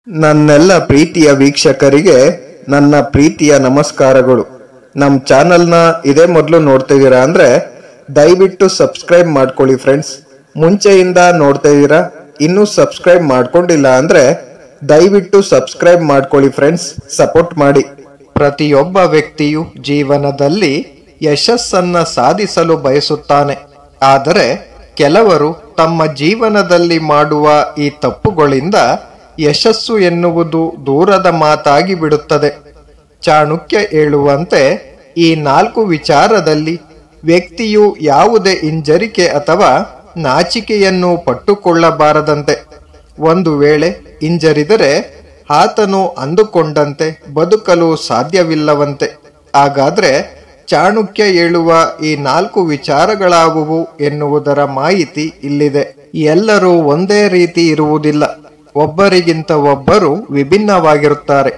ನನ್ನೆಲ್ಲ ಪ್ರೀತಿಯ ವೀಕ್ಷಕರಿಗೆ ನನ್ನ ಪ್ರೀತಿಯ ನಮಸ್ಕಾರಗಳು. ನಮ್ಮ ಚಾನಲ್ನ ಇದೇ ಮೊದಲು ನೋಡ್ತಿದ್ದೀರಾ ಅಂದ್ರೆ ದಯವಿಟ್ಟು ಸಬ್ಸ್ಕ್ರೈಬ್ ಮಾಡ್ಕೊಳ್ಳಿ ಫ್ರೆಂಡ್ಸ್. ಮುಂಚೆಯಿಂದ ನೋಡ್ತಾ ಇದ್ದೀರಾ, ಇನ್ನೂ ಸಬ್ಸ್ಕ್ರೈಬ್ ಮಾಡ್ಕೊಂಡಿಲ್ಲ ಅಂದ್ರೆ ದಯವಿಟ್ಟು ಸಬ್ಸ್ಕ್ರೈಬ್ ಮಾಡ್ಕೊಳ್ಳಿ ಫ್ರೆಂಡ್ಸ್, ಸಪೋರ್ಟ್ ಮಾಡಿ. ಪ್ರತಿಯೊಬ್ಬ ವ್ಯಕ್ತಿಯು ಜೀವನದಲ್ಲಿ ಯಶಸ್ಸನ್ನ ಸಾಧಿಸಲು ಬಯಸುತ್ತಾನೆ. ಆದರೆ ಕೆಲವರು ತಮ್ಮ ಜೀವನದಲ್ಲಿ ಮಾಡುವ ಈ ತಪ್ಪುಗಳಿಂದ ಯಶಸ್ಸು ಎನ್ನುವುದು ದೂರದ ಮಾತಾಗಿ ಬಿಡುತ್ತದೆ. ಚಾಣಕ್ಯ ಹೇಳುವಂತೆ ಈ 4 ವಿಚಾರದಲ್ಲಿ ವ್ಯಕ್ತಿಯು ಯಾವುದೇ ಹಿಂಜರಿಕೆ ಅಥವಾ ನಾಚಿಕೆಯನ್ನು ಪಟ್ಟುಕೊಳ್ಳಬಾರದಂತೆ. ಒಂದು ವೇಳೆ ಹಿಂಜರಿದರೆ ಆತನು ಅಂದುಕೊಂಡಂತೆ ಬದುಕಲು ಸಾಧ್ಯವಿಲ್ಲವಂತೆ. ಹಾಗಾದ್ರೆ ಚಾಣಕ್ಯ ಹೇಳುವ ಈ 4 ವಿಚಾರಗಳಾವುವು ಎನ್ನುವುದರ ಮಾಹಿತಿ ಇಲ್ಲಿದೆ. ಎಲ್ಲರೂ ಒಂದೇ ರೀತಿ ಇರುವುದಿಲ್ಲ, ಒಬ್ಬರಿಗಿಂತ ಒಬ್ಬರು ವಿಭಿನ್ನವಾಗಿರುತ್ತಾರೆ.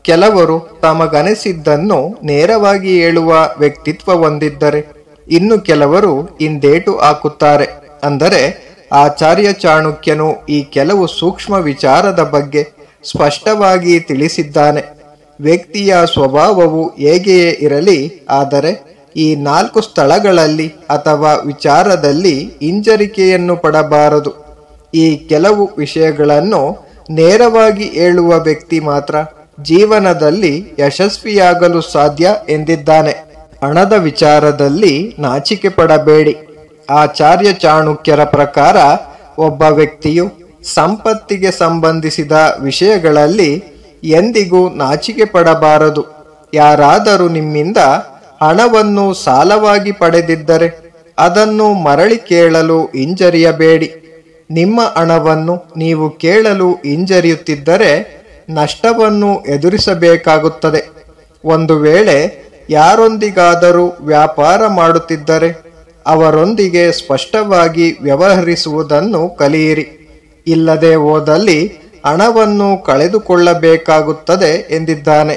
ಕೆಲವರು ತಮಗನಿಸಿದ್ದನ್ನು ನೇರವಾಗಿ ಹೇಳುವ ವ್ಯಕ್ತಿತ್ವ ಹೊಂದಿದ್ದರೆ, ಇನ್ನು ಕೆಲವರು ಹಿಂದೇಟು ಹಾಕುತ್ತಾರೆ. ಅಂದರೆ ಆಚಾರ್ಯ ಚಾಣಕ್ಯನು ಈ ಕೆಲವು ಸೂಕ್ಷ್ಮ ವಿಚಾರದ ಬಗ್ಗೆ ಸ್ಪಷ್ಟವಾಗಿ ತಿಳಿಸಿದ್ದಾನೆ. ವ್ಯಕ್ತಿಯ ಸ್ವಭಾವವು ಹೇಗೆಯೇ ಇರಲಿ, ಆದರೆ ಈ 4 ಸ್ಥಳಗಳಲ್ಲಿ ಅಥವಾ ವಿಚಾರದಲ್ಲಿ ಹಿಂಜರಿಕೆಯನ್ನು ಪಡಬಾರದು. ಈ ಕೆಲವು ವಿಷಯಗಳನ್ನು ನೇರವಾಗಿ ಹೇಳುವ ವ್ಯಕ್ತಿ ಮಾತ್ರ ಜೀವನದಲ್ಲಿ ಯಶಸ್ವಿಯಾಗಲು ಸಾಧ್ಯ ಎಂದಿದ್ದಾನೆ. ಹಣದ ವಿಚಾರದಲ್ಲಿ ನಾಚಿಕೆ ಪಡಬೇಡಿ. ಆಚಾರ್ಯ ಚಾಣಕ್ಯರ ಪ್ರಕಾರ ಒಬ್ಬ ವ್ಯಕ್ತಿಯು ಸಂಪತ್ತಿಗೆ ಸಂಬಂಧಿಸಿದ ವಿಷಯಗಳಲ್ಲಿ ಎಂದಿಗೂ ನಾಚಿಕೆ ಪಡಬಾರದು. ಯಾರಾದರೂ ನಿಮ್ಮಿಂದ ಹಣವನ್ನು ಸಾಲವಾಗಿ ಪಡೆದಿದ್ದರೆ ಅದನ್ನು ಮರಳಿ ಕೇಳಲು ಹಿಂಜರಿಯಬೇಡಿ. ನಿಮ್ಮ ಹಣವನ್ನು ನೀವು ಕೇಳಲು ಹಿಂಜರಿಯುತ್ತಿದ್ದರೆ ನಷ್ಟವನ್ನು ಎದುರಿಸಬೇಕಾಗುತ್ತದೆ. ಒಂದು ವೇಳೆ ಯಾರೊಂದಿಗಾದರೂ ವ್ಯಾಪಾರ ಮಾಡುತ್ತಿದ್ದರೆ ಅವರೊಂದಿಗೆ ಸ್ಪಷ್ಟವಾಗಿ ವ್ಯವಹರಿಸುವುದನ್ನು ಕಲಿಯಿರಿ. ಇಲ್ಲದೆ ಹೋದಲ್ಲಿ ಹಣವನ್ನು ಕಳೆದುಕೊಳ್ಳಬೇಕಾಗುತ್ತದೆ ಎಂದಿದ್ದಾನೆ.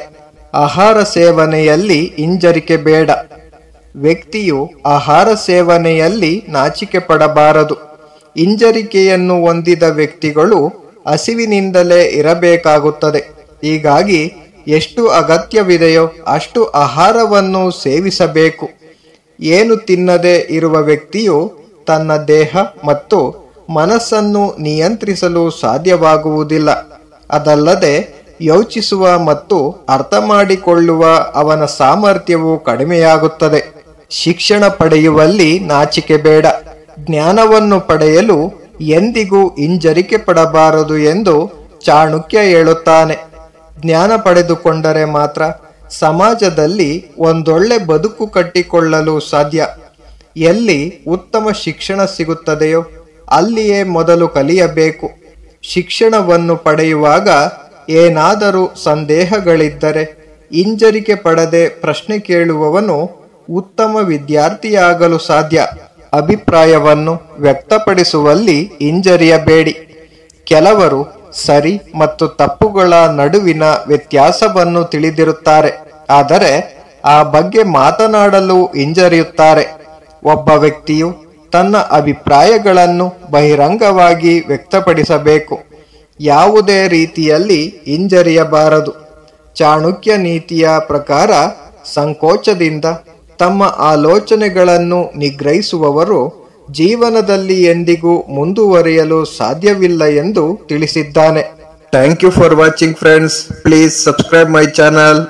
ಆಹಾರ ಸೇವನೆಯಲ್ಲಿ ಹಿಂಜರಿಕೆ ಬೇಡ. ವ್ಯಕ್ತಿಯು ಆಹಾರ ಸೇವನೆಯಲ್ಲಿ ನಾಚಿಕೆ ಪಡಬಾರದು. ಹಿಂಜರಿಕೆಯನ್ನು ಹೊಂದಿದ ವ್ಯಕ್ತಿಗಳು ಹಸಿವಿನಿಂದಲೇ ಇರಬೇಕಾಗುತ್ತದೆ. ಹೀಗಾಗಿ ಎಷ್ಟು ಅಗತ್ಯವಿದೆಯೋ ಅಷ್ಟು ಆಹಾರವನ್ನು ಸೇವಿಸಬೇಕು. ಏನು ತಿನ್ನದೇ ಇರುವ ವ್ಯಕ್ತಿಯು ತನ್ನ ದೇಹ ಮತ್ತು ಮನಸ್ಸನ್ನು ನಿಯಂತ್ರಿಸಲು ಸಾಧ್ಯವಾಗುವುದಿಲ್ಲ. ಅದಲ್ಲದೆ ಯೋಚಿಸುವ ಮತ್ತು ಅರ್ಥ ಮಾಡಿಕೊಳ್ಳುವ ಅವನ ಸಾಮರ್ಥ್ಯವು ಕಡಿಮೆಯಾಗುತ್ತದೆ. ಶಿಕ್ಷಣ ಪಡೆಯುವಲ್ಲಿ ನಾಚಿಕೆ ಬೇಡ. ಜ್ಞಾನವನ್ನು ಪಡೆಯಲು ಎಂದಿಗೂ ಹಿಂಜರಿಕೆ ಪಡಬಾರದು ಎಂದು ಚಾಣಕ್ಯ ಹೇಳುತ್ತಾನೆ. ಜ್ಞಾನ ಪಡೆದುಕೊಂಡರೆ ಮಾತ್ರ ಸಮಾಜದಲ್ಲಿ ಒಂದೊಳ್ಳೆ ಬದುಕು ಕಟ್ಟಿಕೊಳ್ಳಲು ಸಾಧ್ಯ. ಎಲ್ಲಿ ಉತ್ತಮ ಶಿಕ್ಷಣ ಸಿಗುತ್ತದೆಯೋ ಅಲ್ಲಿಯೇ ಮೊದಲು ಕಲಿಯಬೇಕು. ಶಿಕ್ಷಣವನ್ನು ಪಡೆಯುವಾಗ ಏನಾದರೂ ಸಂದೇಹಗಳಿದ್ದರೆ ಹಿಂಜರಿಕೆ ಪಡದೆ ಪ್ರಶ್ನೆ ಕೇಳುವವನು ಉತ್ತಮ ವಿದ್ಯಾರ್ಥಿಯಾಗಲು ಸಾಧ್ಯ. ಅಭಿಪ್ರಾಯವನ್ನು ವ್ಯಕ್ತಪಡಿಸುವಲ್ಲಿ ಹಿಂಜರಿಯಬೇಡಿ. ಕೆಲವರು ಸರಿ ಮತ್ತು ತಪ್ಪುಗಳ ನಡುವಿನ ವ್ಯತ್ಯಾಸವನ್ನು ತಿಳಿದಿರುತ್ತಾರೆ, ಆದರೆ ಆ ಬಗ್ಗೆ ಮಾತನಾಡಲು ಹಿಂಜರಿಯುತ್ತಾರೆ. ಒಬ್ಬ ವ್ಯಕ್ತಿಯು ತನ್ನ ಅಭಿಪ್ರಾಯಗಳನ್ನು ಬಹಿರಂಗವಾಗಿ ವ್ಯಕ್ತಪಡಿಸಬೇಕು. ಯಾವುದೇ ರೀತಿಯಲ್ಲಿ ಹಿಂಜರಿಯಬಾರದು. ಚಾಣಕ್ಯ ನೀತಿಯ ಪ್ರಕಾರ ಸಂಕೋಚದಿಂದ ತಮ್ಮ ಆಲೋಚನೆಗಳನ್ನು ನಿಗ್ರಹಿಸುವವರು ಜೀವನದಲ್ಲಿ ಎಂದಿಗೂ ಮುಂದುವರಿಯಲು ಸಾಧ್ಯವಿಲ್ಲ ಎಂದು ತಿಳಿಸಿದ್ದಾನೆ. Thank you for watching friends. Please subscribe my channel.